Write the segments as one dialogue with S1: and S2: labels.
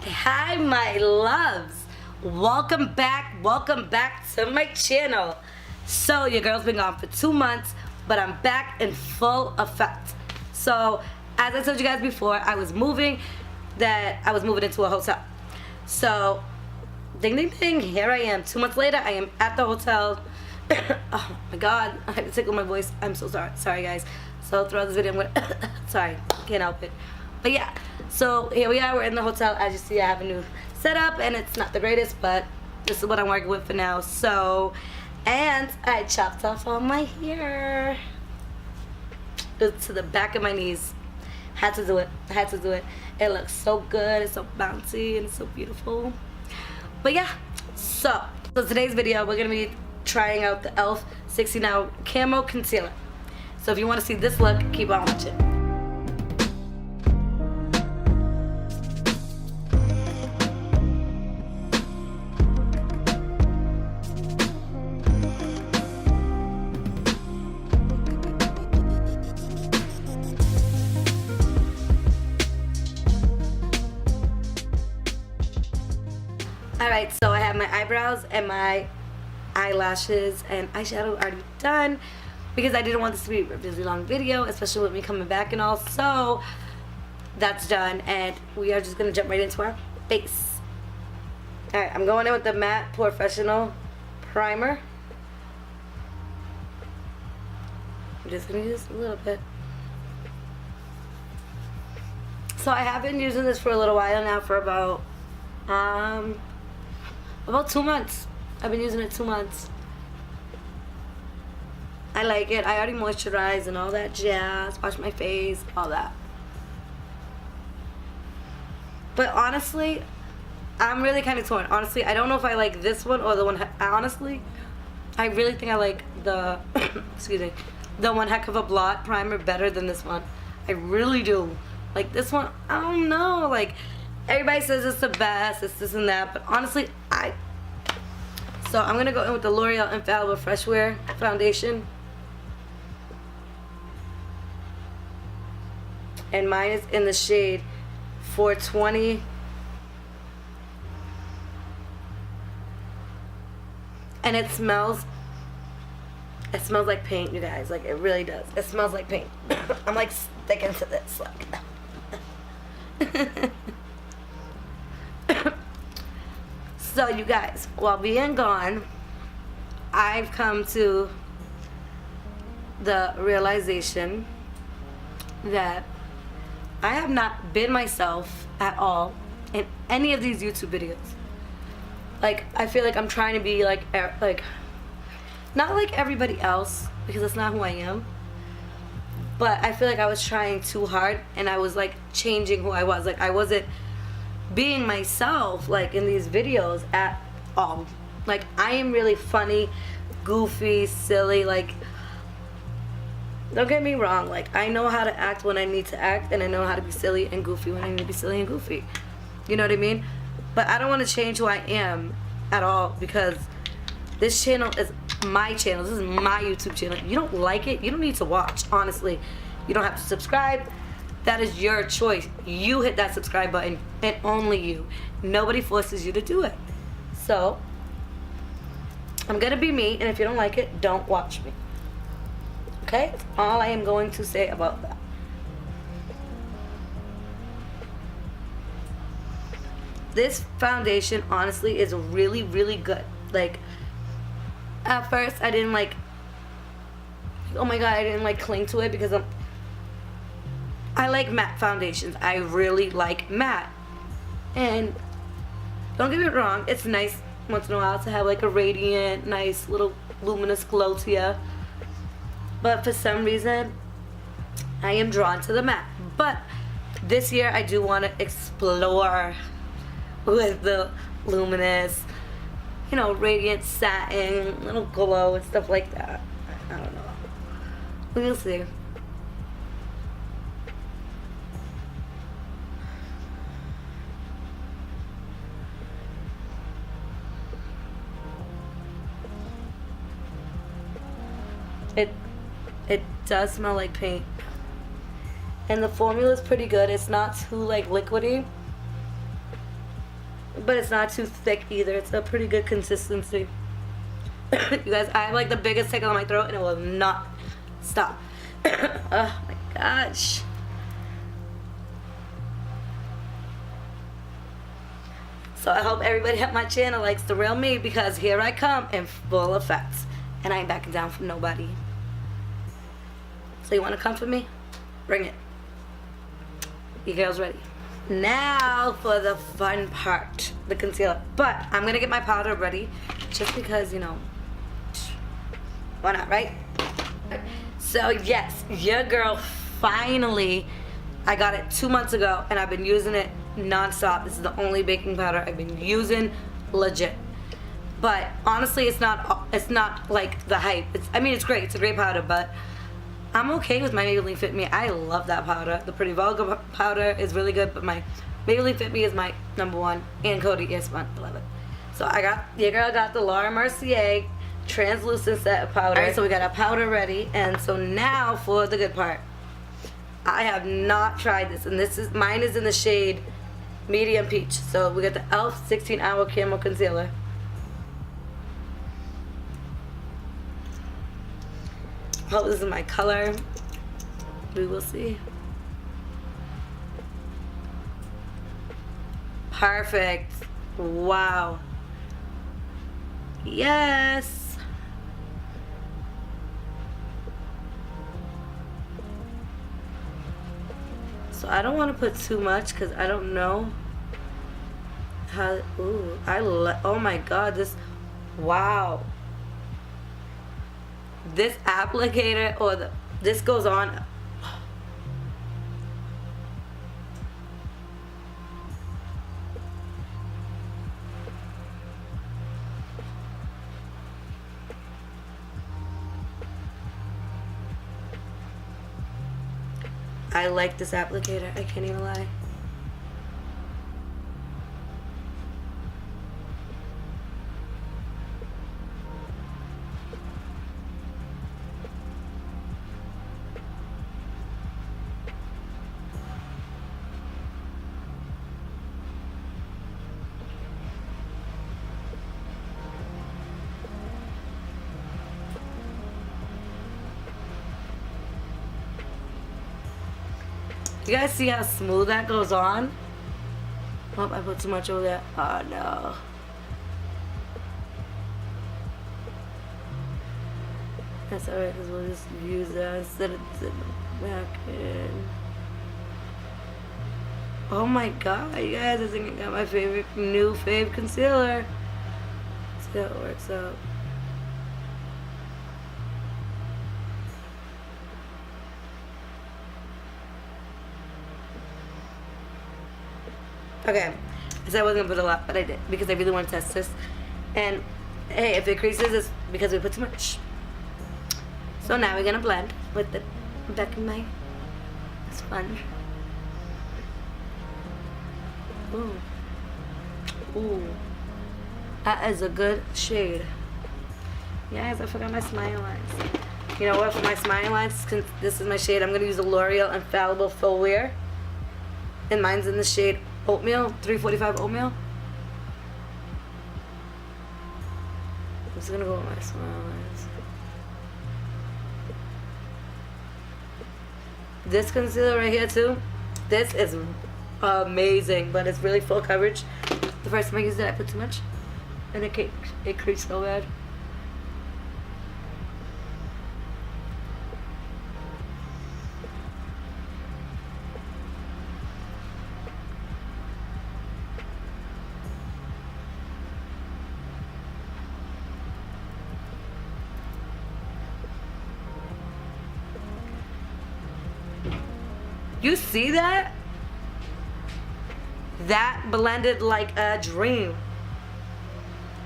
S1: Hi my loves, welcome back to my channel. So your girl's been gone for 2 months, but I'm back in full effect. So as I told you guys before, I was moving into a hotel. So ding ding ding, here I am 2 months later. I am at the hotel. Oh my god, I had to tickle my voice. I'm so sorry guys. So throughout this video I'm gonna sorry, can't help it. But yeah, so here we are, we're in the hotel. As you see, I have a new setup and it's not the greatest, but this is what I'm working with for now. So, and I chopped off all my hair. It's to the back of my knees. Had to do it. It looks so good, it's so bouncy and it's so beautiful. But yeah, so today's video we're gonna be trying out the e.l.f. 16HR Camo Concealer. So if you want to see this look, keep on watching. Alright, so I have my eyebrows and my eyelashes and eyeshadow already done because I didn't want this to be a really long video, especially with me coming back and all. So that's done and we are just going to jump right into our face. Alright, I'm going in with the matte Porefessional Primer. I'm just going to use a little bit. So I have been using this for a little while now, for about 2 months. I've been using it 2 months. I like it. I already moisturized and all that jazz, washed my face, all that. But honestly, I'm really kind of torn. Honestly, I don't know if I like this one or the one. Honestly, I really think I like the excuse me, the one Heck of a Blot primer better than this one. I really do. Like this one, I don't know. Like everybody says it's the best, it's this and that, but honestly, so I'm gonna go in with the Loreal Infallible Fresh Wear foundation, and mine is in the shade 420. And it smells like paint, you guys. Like it really does. It smells like paint. I'm like sticking to this. Like. So you guys, while being gone, I've come to the realization that I have not been myself at all in any of these YouTube videos. Like, I feel like I'm trying to be like not like everybody else, because that's not who I am. But I feel like I was trying too hard and I was like changing who I was. Like I wasn't being myself like in these videos at all. Like I am really funny, goofy, silly. Like don't get me wrong, like I know how to act when I need to act, and I know how to be silly and goofy when I need to be silly and goofy. You know what I mean? But I don't want to change who I am at all, because this channel is my channel. This is my YouTube channel. You don't like it, you don't need to watch. Honestly, you don't have to subscribe. That is your choice. You hit that subscribe button, and only you. Nobody forces you to do it. So I'm gonna be me, and if you don't like it, don't watch me. Okay? That's all I am going to say about that. This foundation honestly is really, really good. Like at first I didn't like, oh my god, I didn't like cling to it, because I like matte foundations. I really like matte. And don't get me wrong, it's nice once in a while to have like a radiant, nice little luminous glow to you. But for some reason, I am drawn to the matte. But this year I do want to explore with the luminous, you know, radiant satin, little glow and stuff like that. I don't know. We'll see. It does smell like paint. And the formula is pretty good. It's not too like liquidy. but it's not too thick either. It's a pretty good consistency. You guys, I have like the biggest tickle on my throat and it will not stop. Oh my gosh. So I hope everybody at my channel likes the real me, because here I come in full effect. And I ain't backing down from nobody. So you want to come for me? Bring it. You girls ready? Now for the fun part, the concealer. But I'm going to get my powder ready just because, you know, why not, right? So yes, your girl finally, I got it 2 months ago and I've been using it non-stop. This is the only baking powder I've been using, legit. But honestly, it's not like the hype. I mean, it's great. It's a great powder, but I'm okay with my Maybelline Fit Me. I love that powder. The Pretty Vulgar powder is really good, but my Maybelline Fit Me is my #1. And Kokie, yes, I love it. So your girl got the Laura Mercier translucent set of powder. Alright, so we got our powder ready, and so now for the good part. I have not tried this, and mine is in the shade Medium Peach. So we got the e.l.f. 16-Hour Camo Concealer. Hope this is my color. We will see. Perfect. Wow. Yes. So I don't want to put too much because I don't know how. Ooh, oh my god, wow. This applicator this goes on. I like this applicator, I can't even lie. You guys see how smooth that goes on? Oh, I put too much over there. Oh no. That's alright, because we'll just use that instead of sitting back in. Oh my god, you guys, I think I got my new fave concealer. Let's see how it works out. Okay, I said I wasn't gonna put a lot, but I did because I really want to test this. And hey, if it creases, it's because we put too much. So now we're gonna blend with the back of my sponge. Ooh, ooh, that is a good shade. Yes, I forgot my smile lines. You know what? For my smile lines, this is my shade. I'm gonna use the L'Oreal Infallible Full Wear, and mine's in the shade Oatmeal, 345 Oatmeal. I'm just gonna go with my smile lines. This concealer right here too, this is amazing, but it's really full coverage. The first time I used it, I put too much, and it creased so bad. You see that? That blended like a dream.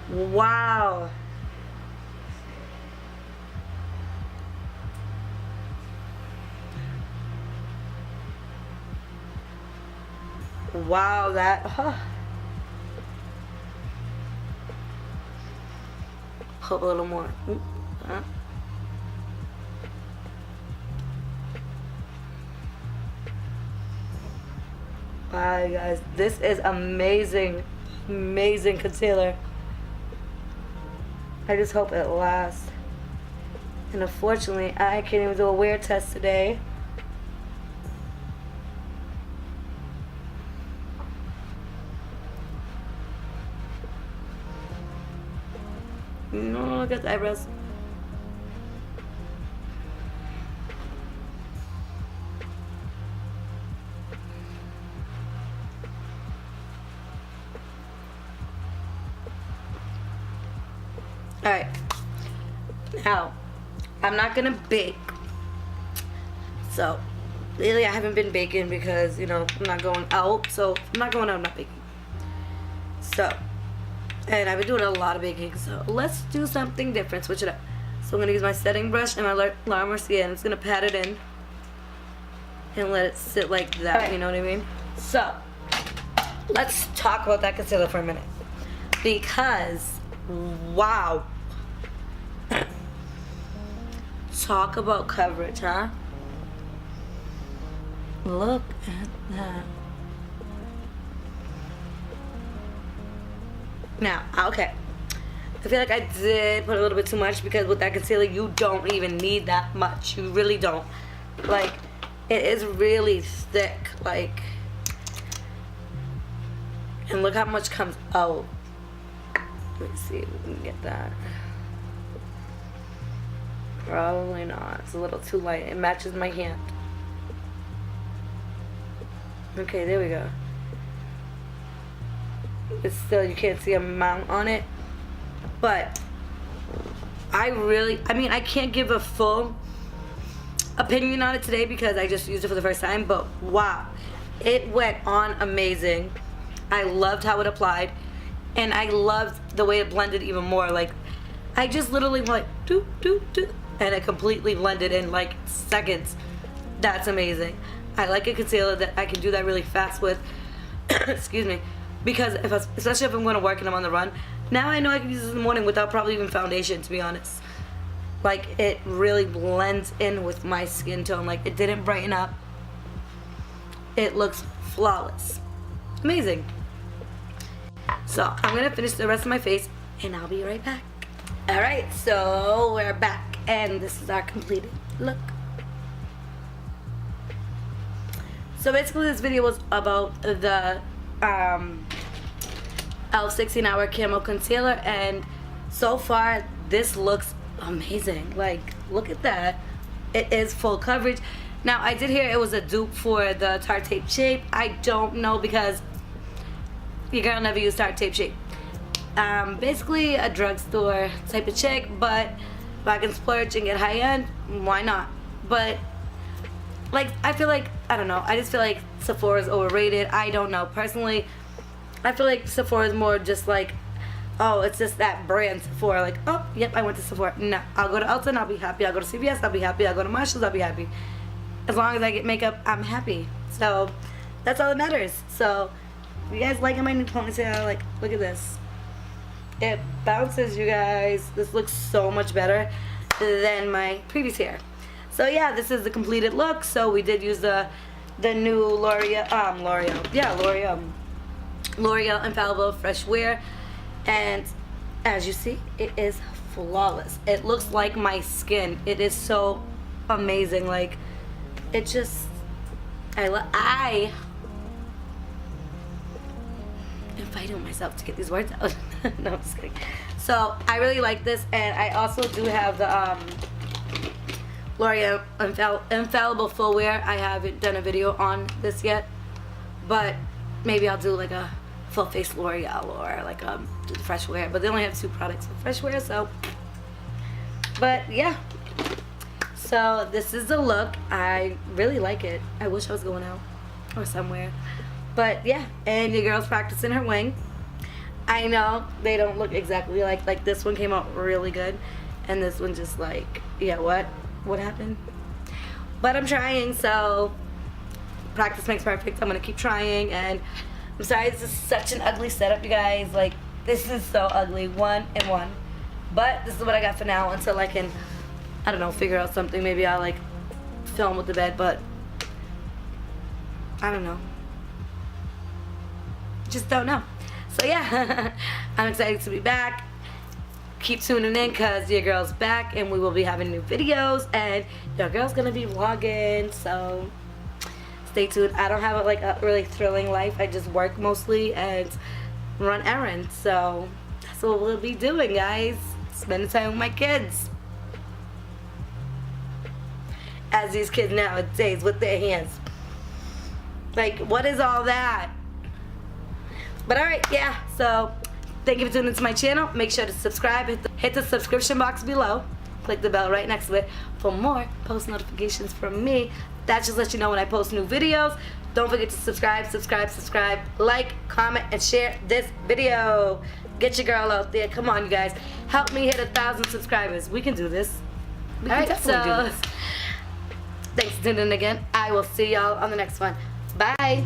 S1: Wow. Wow, that. Hope a little more. Huh? Wow, guys, this is amazing. amazing concealer. I just hope it lasts. And unfortunately, I can't even do a wear test today. No, look at the eyebrows. Alright, now, I'm not gonna bake, so, lately I haven't been baking because, you know, I'm not going out, so, I'm not going out, I'm not baking, so, and I've been doing a lot of baking, so, let's do something different, switch it up, so I'm gonna use my setting brush and my La Mercier, and I'm just gonna pat it in, and let it sit like that, right. You know what I mean, so, let's talk about that concealer for a minute, because, wow. Talk about coverage, huh? Look at that. Now, okay. I feel like I did put a little bit too much because with that concealer, you don't even need that much. You really don't. Like, it is really thick. Like, and look how much comes out. Let's see if we can get that. Probably not. It's a little too light. It matches my hand. Okay, there we go. It's still, you can't see a amount on it. But I mean, I can't give a full opinion on it today because I just used it for the first time. But wow, it went on amazing. I loved how it applied. And I loved the way it blended even more. Like, I just literally went like, doop. And it completely blended in like seconds. That's amazing. I like a concealer that I can do that really fast with. Excuse me. Because especially if I'm going to work and I'm on the run. Now I know I can use this in the morning without probably even foundation, to be honest. Like, it really blends in with my skin tone. Like, it didn't brighten up. It looks flawless. Amazing. So, I'm going to finish the rest of my face and I'll be right back. Alright, so we're back. And this is our completed look. So basically this video was about the e.l.f. 16-hour Camo Concealer, and so far this looks amazing. Like, look at that. It is full coverage. Now I did hear it was a dupe for the Tarte Tape Shape. I don't know because your girl never used Tarte Tape Shape. Basically a drugstore type of chick, but if I can splurge and get high end, why not? But like, I feel like, I don't know, I just feel like Sephora's overrated. I don't know. Personally, I feel like Sephora is more just like, oh, it's just that brand Sephora. Like, oh, yep, I went to Sephora. No, I'll go to Ulta and I'll be happy. I'll go to CVS, I'll be happy. I'll go to Marshalls, I'll be happy. As long as I get makeup, I'm happy. So, that's all that matters. So, if you guys liking my new ponytail, like, look at this. It bounces, you guys. This looks so much better than my previous hair. So yeah, this is the completed look. So we did use the new Loreal Infallible Fresh Wear, and as you see, it is flawless. It looks like my skin. It is so amazing. Like, it just, I am fighting myself to get these words out. No, I'm just kidding. So I really like this, and I also do have the L'Oreal Infallible Full Wear. I haven't done a video on this yet, but maybe I'll do like a full face L'Oreal or like do the Fresh Wear. But they only have 2 products of Fresh Wear, so. But yeah. So this is the look. I really like it. I wish I was going out or somewhere. But yeah, and your girl's practicing her wing. I know they don't look exactly like this one came out really good, and this one just like, yeah, what happened? But I'm trying, so practice makes perfect. I'm gonna keep trying, and I'm sorry this is such an ugly setup, you guys. Like, this is so ugly, 1 and 1. But this is what I got for now until I can, I don't know, figure out something. Maybe I'll like film with the bed, but I don't know. Just don't know. So yeah, I'm excited to be back. Keep tuning in because your girl's back and we will be having new videos and your girl's gonna be vlogging, so stay tuned. I don't have like a really thrilling life. I just work mostly and run errands, so that's what we'll be doing, guys. Spending time with my kids. As these kids nowadays with their hands. Like, what is all that? But alright, yeah, so thank you for tuning into my channel. Make sure to subscribe. Hit the subscription box below. Click the bell right next to it for more post notifications from me. That just lets you know when I post new videos. Don't forget to subscribe, like, comment, and share this video. Get your girl out there. Come on, you guys. Help me hit 1,000 subscribers. We can do this. We can definitely do this. Thanks for tuning in again. I will see y'all on the next one. Bye.